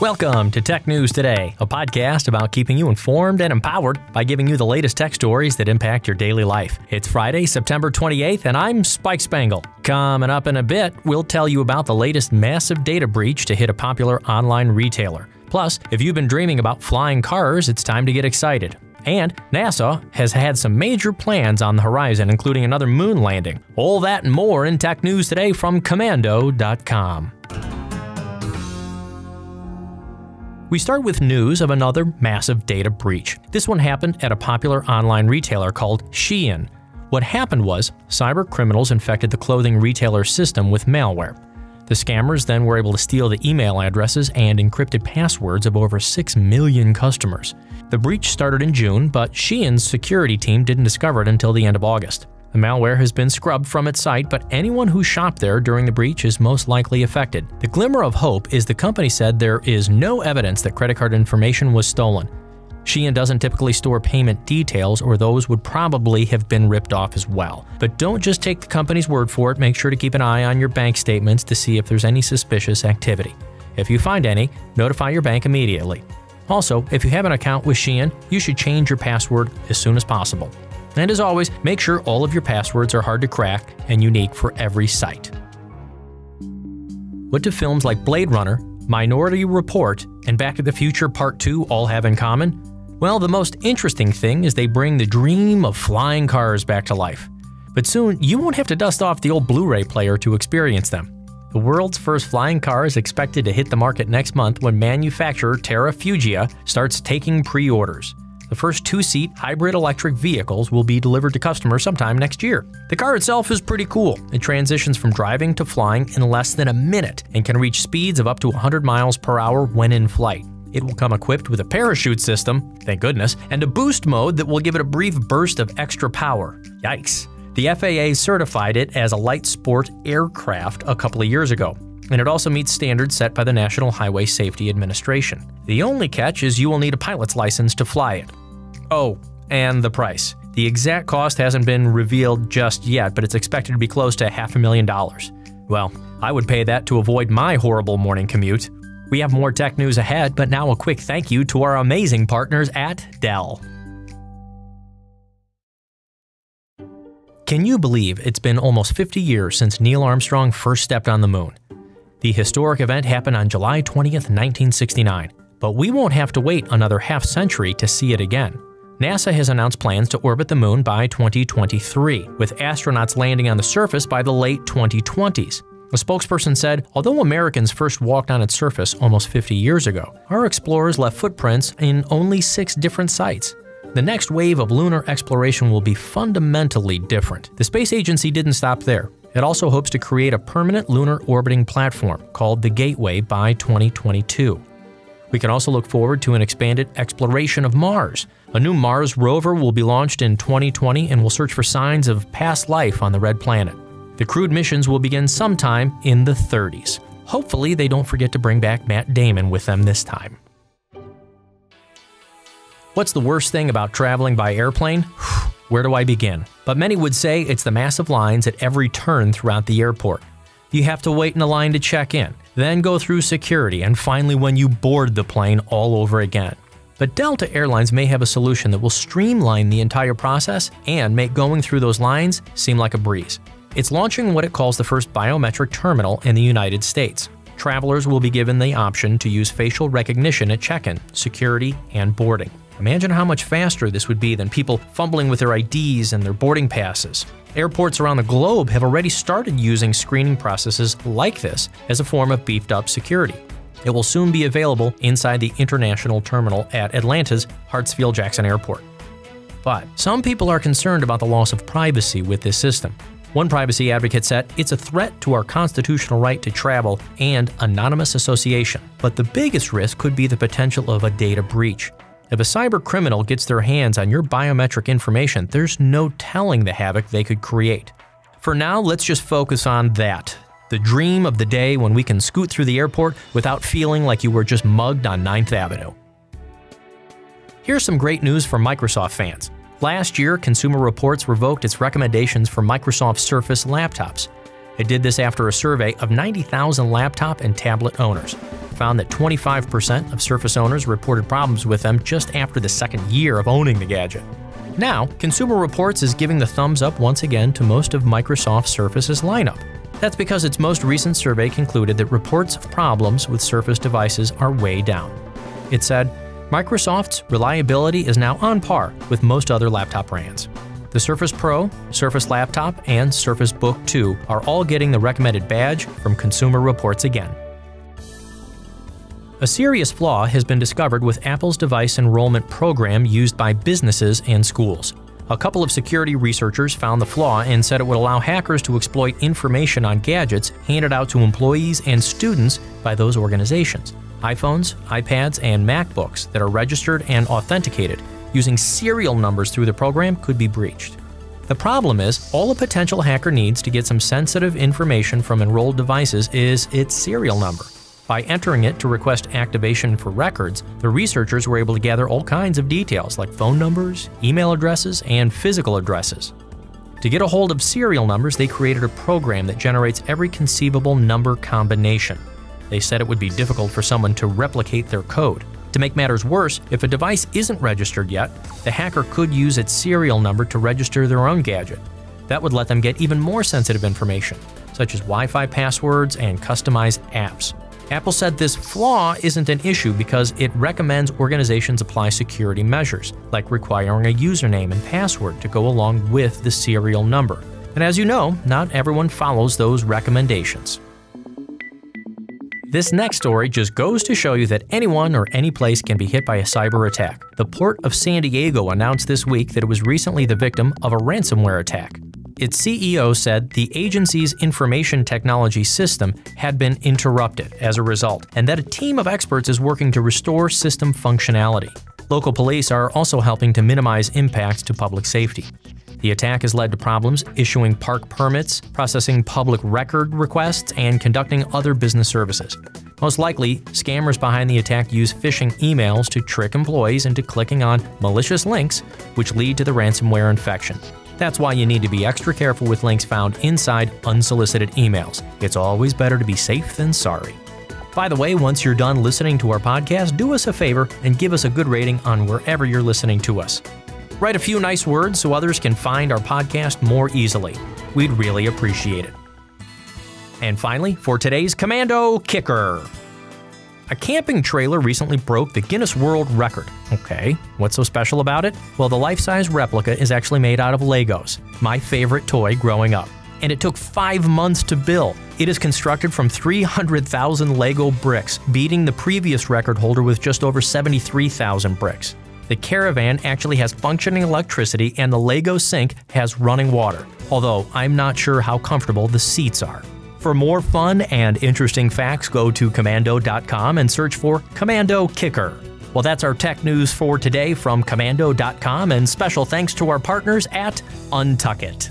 Welcome to Tech News Today, a podcast about keeping you informed and empowered by giving you the latest tech stories that impact your daily life. It's Friday, September 28th, and I'm Spike Spangle. Coming up in a bit, we'll tell you about the latest massive data breach to hit a popular online retailer. Plus, if you've been dreaming about flying cars, it's time to get excited. And NASA has had some major plans on the horizon, including another moon landing. All that and more in Tech News Today from Komando.com. We start with news of another massive data breach. This one happened at a popular online retailer called Shein. What happened was, cyber criminals infected the clothing retailer system with malware. The scammers then were able to steal the email addresses and encrypted passwords of over 6 million customers. The breach started in June, but Shein's security team didn't discover it until the end of August. The malware has been scrubbed from its site, but anyone who shopped there during the breach is most likely affected. The glimmer of hope is the company said there is no evidence that credit card information was stolen. Shein doesn't typically store payment details, or those would probably have been ripped off as well. But don't just take the company's word for it, make sure to keep an eye on your bank statements to see if there's any suspicious activity. If you find any, notify your bank immediately. Also, if you have an account with Shein, you should change your password as soon as possible. And as always, make sure all of your passwords are hard to crack and unique for every site. What do films like Blade Runner, Minority Report, and Back to the Future Part 2 all have in common? Well, the most interesting thing is they bring the dream of flying cars back to life. But soon, you won't have to dust off the old Blu-ray player to experience them. The world's first flying car is expected to hit the market next month when manufacturer Terrafugia starts taking pre-orders. The first two-seat hybrid electric vehicles will be delivered to customers sometime next year. The car itself is pretty cool. It transitions from driving to flying in less than a minute and can reach speeds of up to 100 miles per hour when in flight. It will come equipped with a parachute system, thank goodness, and a boost mode that will give it a brief burst of extra power. Yikes. The FAA certified it as a light sport aircraft a couple of years ago, and it also meets standards set by the National Highway Safety Administration. The only catch is you will need a pilot's license to fly it. Oh, and the price. The exact cost hasn't been revealed just yet, but it's expected to be close to $500,000. Well, I would pay that to avoid my horrible morning commute. We have more tech news ahead, but now a quick thank you to our amazing partners at Dell. Can you believe it's been almost 50 years since Neil Armstrong first stepped on the moon? The historic event happened on July 20th, 1969, but we won't have to wait another half-century to see it again. NASA has announced plans to orbit the moon by 2023, with astronauts landing on the surface by the late 2020s. A spokesperson said, although Americans first walked on its surface almost 50 years ago, our explorers left footprints in only 6 different sites. The next wave of lunar exploration will be fundamentally different. The space agency didn't stop there. It also hopes to create a permanent lunar orbiting platform called the Gateway by 2022. We can also look forward to an expanded exploration of Mars. A new Mars rover will be launched in 2020 and will search for signs of past life on the red planet. The crewed missions will begin sometime in the 30s. Hopefully, they don't forget to bring back Matt Damon with them this time. What's the worst thing about traveling by airplane? Where do I begin? But many would say it's the massive lines at every turn throughout the airport. You have to wait in a line to check in, then go through security, and finally when you board the plane all over again. But Delta Airlines may have a solution that will streamline the entire process and make going through those lines seem like a breeze. It's launching what it calls the first biometric terminal in the United States. Travelers will be given the option to use facial recognition at check-in, security, and boarding. Imagine how much faster this would be than people fumbling with their IDs and their boarding passes. Airports around the globe have already started using screening processes like this as a form of beefed-up security. It will soon be available inside the international terminal at Atlanta's Hartsfield-Jackson Airport. But some people are concerned about the loss of privacy with this system. One privacy advocate said, it's a threat to our constitutional right to travel and anonymous association. But the biggest risk could be the potential of a data breach. If a cyber criminal gets their hands on your biometric information, there's no telling the havoc they could create. For now, let's just focus on that. The dream of the day when we can scoot through the airport without feeling like you were just mugged on 9th Avenue. Here's some great news for Microsoft fans. Last year, Consumer Reports revoked its recommendations for Microsoft Surface laptops. It did this after a survey of 90,000 laptop and tablet owners. It found that 25% of Surface owners reported problems with them just after the second year of owning the gadget. Now, Consumer Reports is giving the thumbs up once again to most of Microsoft Surface's lineup. That's because its most recent survey concluded that reports of problems with Surface devices are way down. It said, Microsoft's reliability is now on par with most other laptop brands. The Surface Pro, Surface Laptop, and Surface Book 2 are all getting the recommended badge from Consumer Reports again. A serious flaw has been discovered with Apple's device enrollment program used by businesses and schools. A couple of security researchers found the flaw and said it would allow hackers to exploit information on gadgets handed out to employees and students by those organizations. iPhones, iPads, and MacBooks that are registered and authenticated using serial numbers through the program could be breached. The problem is, all a potential hacker needs to get some sensitive information from enrolled devices is its serial number. By entering it to request activation for records, the researchers were able to gather all kinds of details like phone numbers, email addresses, and physical addresses. To get a hold of serial numbers, they created a program that generates every conceivable number combination. They said it would be difficult for someone to replicate their code. To make matters worse, if a device isn't registered yet, the hacker could use its serial number to register their own gadget. That would let them get even more sensitive information, such as Wi-Fi passwords and customized apps. Apple said this flaw isn't an issue because it recommends organizations apply security measures, like requiring a username and password to go along with the serial number. And as you know, not everyone follows those recommendations. This next story just goes to show you that anyone or any place can be hit by a cyber attack. The Port of San Diego announced this week that it was recently the victim of a ransomware attack. Its CEO said the agency's information technology system had been interrupted as a result, and that a team of experts is working to restore system functionality. Local police are also helping to minimize impacts to public safety. The attack has led to problems issuing park permits, processing public record requests, and conducting other business services. Most likely, scammers behind the attack use phishing emails to trick employees into clicking on malicious links, which lead to the ransomware infection. That's why you need to be extra careful with links found inside unsolicited emails. It's always better to be safe than sorry. By the way, once you're done listening to our podcast, do us a favor and give us a good rating on wherever you're listening to us. Write a few nice words so others can find our podcast more easily. We'd really appreciate it. And finally, for today's Commando Kicker. A camping trailer recently broke the Guinness World Record. Okay, what's so special about it? Well, the life-size replica is actually made out of Legos, my favorite toy growing up. And it took 5 months to build. It is constructed from 300,000 Lego bricks, beating the previous record holder with just over 73,000 bricks. The Caravan actually has functioning electricity and the Lego sink has running water, although I'm not sure how comfortable the seats are. For more fun and interesting facts, go to Komando.com and search for Commando Kicker. Well, that's our tech news for today from Komando.com, and special thanks to our partners at Untuckit.